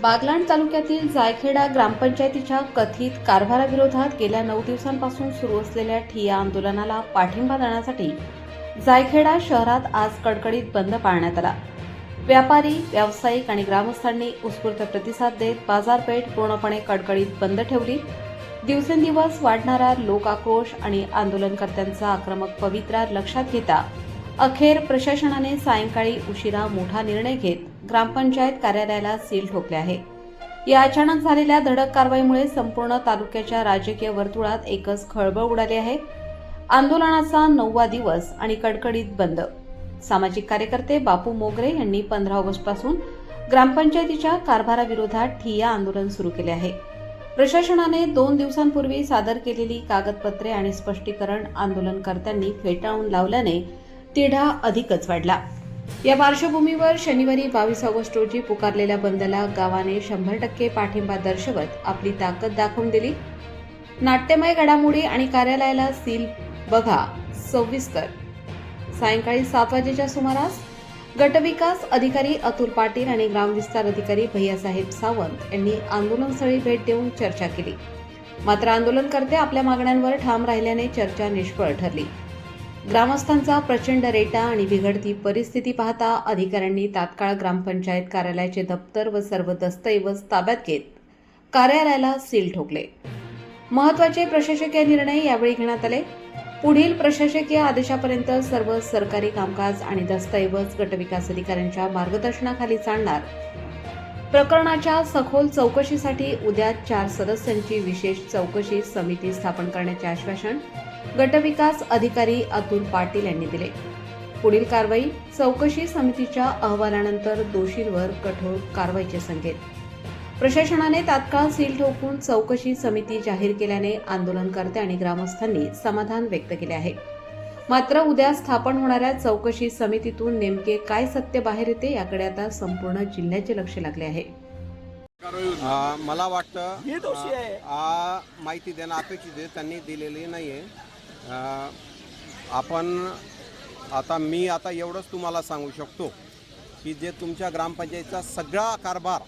बागलाण तालुक्यातील जायखेडा ग्रामपंचायतीच्या कथित कारभाराविरोधात गेल्या 9 दिवसांपासून सुरू असलेल्या ठिय्या आंदोलनाला पाठिंबा देण्यासाठी जायखेडा शहरात आज कडकडीत बंद पाळण्यात आला। व्यापारी, व्यावसायिक आणि ग्रामस्थांनी उत्स्फूर्त प्रतिसाद देत बाजारपेठ पूर्णपणे कडकडीत बंद ठेवली। दिवसेंदिवस वाढणारा लोक आक्रोश आणि आंदोलनकर्त्यांचा आक्रमक पवित्रा लक्षात घेता अखेर प्रशासनाने सायंकाळी उशिरा मोठा निर्णय घेत ग्रामपंचायत कार्यालयाला सील ठोकले आहे। या अचानक झालेल्या धडक कारवाईमुळे संपूर्ण तालुक्याच्या राजकीय वर्तुळात एकच खळबळ उडाली आहे। आंदोलनाचा 9वा दिवस आणि कडकडीत बंद। सामाजिक कार्यकर्ते बापू मोगरे यांनी 15 ऑगस्टपासून ग्रामपंचायतीच्या कारभाराविरोधात ठिय्या आंदोलन सुरू केले आहे। प्रशासनाने 2 दिवसांपूर्वी सादर केलेली कागदपत्रे आणि स्पष्टीकरण आंदोलनकर्त्यांनी फेटाळून लावल्याने तिढा अधिकच वाढला। या पार्श्वभूमीवर शनिवारी 22 ऑगस्ट रोजी पुकारलेल्या बंदला गावाने 100% पाठिंबा दर्शवत आपली ताकद दाखवून दिली। नाट्यमय घडामोडी आणि कार्यालयाला सील बघा सविस्तर। सायंकाळी 7 वाजेच्या सुमारास गटविकास अधिकारी अतुल पाटील आणि ग्रामविस्तार अधिकारी भैयासाहेब सावंत यांनी आंदोलनस्थळी भेट देऊन चर्चा केली। मात्र आंदोलनकर्ते आपल्या मागण्यांवर ठाम राहिल्याने चर्चा निष्फळ ठरली। ग्रामस्थांचा प्रचंड रेटा आणि बिघडती परिस्थिती पाहता अधिकाऱ्यांनी तात्काळ ग्रामपंचायत कार्यालयाचे दप्तर व सर्व दस्तऐवज ताब्यात घेत कार्यालयाला सील ठोकले। महत्त्वाचे प्रशासकीय निर्णय यावेळी घेण्यात आले। पुढील प्रशासकीय आदेशापर्यंत सर्व सरकारी कामकाज आणि दस्तऐवज गटविकास अधिकाऱ्यांच्या मार्गदर्शनाखाली चालणार। प्रकरणाच्या सखोल चौकशीसाठी उद्या 4 सदस्यांची विशेष चौकशी समिती स्थापन करण्याचे आश्वासन गटविकास अधिकारी अतुल पाटील यांनी दिले। पुढील कारवाई चौकशी समितीच्या अहवालानंतर दोषींवर कठोर कारवाईचे संकेत। प्रशासनाने तात्काळ सील ठोकून चौकशी समिती जाहीर केल्याने आंदोलनकर्ते आणि ग्रामस्थांनी समाधान व्यक्त केले आहे। मात्र उद्या स्थापन होणाऱ्या चौकशी समितीतून नेमके काय सत्य बाहेर येते याकडे आता संपूर्ण जिल्ह्याचे लक्ष लागले आहे। मला वाटतं माहिती देणं अपेक्षित आहे, त्यांनी दिलेली नाही आहे। मी आता एवढंच तुम्हाला सांगू शकतो की जे तुमच्या ग्रामपंचायतीचा सगळा कारभार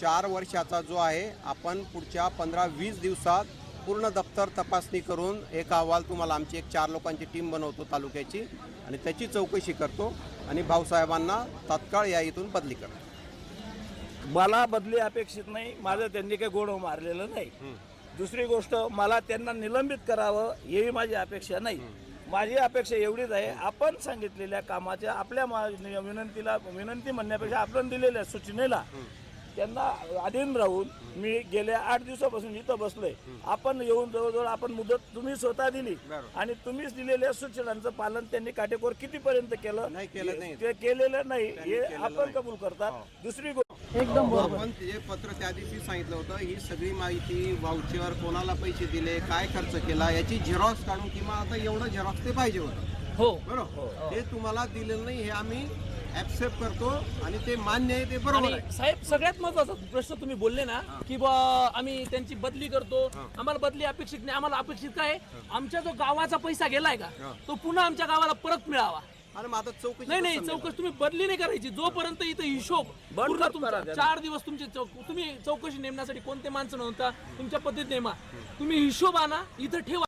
4 वर्षाचा जो आहे, आपण पुढच्या 15-20 दिवसात पूर्ण दप्तर तपासणी करून एक अहवाल तुम्हाला आमची 4 लोकांची टीम बनवतो तालुक्याची आणि त्याची चौकशी करतो आणि भाऊसाहेबांना तात्काळ या इथून बदली करतो। मला बदली अपेक्षित नाही, माझं त्यांनी काही गोड मारलेलं नाही। दुसरी गोष्ट, मला त्यांना निलंबित करावं ही माझी अपेक्षा नाही। माझी अपेक्षा एवढीच आहे, आपण सांगितलेल्या कामाच्या आपल्या विनंती म्हणण्यापेक्षा आपण दिलेल्या सूचनेला त्यांना अधीन राहून मी गेल्या 8 दिवसापासून इथं बसलोय। आपण येऊन जवळजवळ आपण मुदत तुम्ही स्वतः दिली आणि तुम्हीच दिलेल्या सूचनांचं पालन त्यांनी काटेकोर कितीपर्यंत केलं ते केलेलं नाही हे आपण कबूल करतात। दुसरी गोष्ट एकदम आपण जे पत्र त्या दिवशी सांगितलं होतं, ही सगळी माहिती वाउचर कोणाला पैसे दिले, काय खर्च केला याची झेरॉक्स काढून किंवा आता एवढं झेरॉक्स ते पाहिजे होतं। हो बरोबर, ते तुम्हाला दिलेलं नाही हे आम्ही ऍक्सेप्ट करतो आणि ते मान्य आहे, ते बरोबर आहे। साहेब, सगळ्यात महत्त्वाचा प्रश्न तुम्ही बोलले ना की आम्ही त्यांची बदली करतो, आम्हाला बदली अपेक्षित नाही। आम्हाला अपेक्षित काय, आमच्या जो गावाचा पैसा गेलाय का तो पुन्हा आमच्या गावाला परत मिळावा। आणि मग आता चौकशी नाही चौकशी तुम्ही बदली नाही करायची जोपर्यंत इथं हिशोब पूर्ण तुमचा 4 दिवस तुम्ही चौकशी नेमण्यासाठी कोणते माणसं नव्हता तुमच्या पद्धतीत नेमा, तुम्ही हिशोब आणा इथं ठेवा।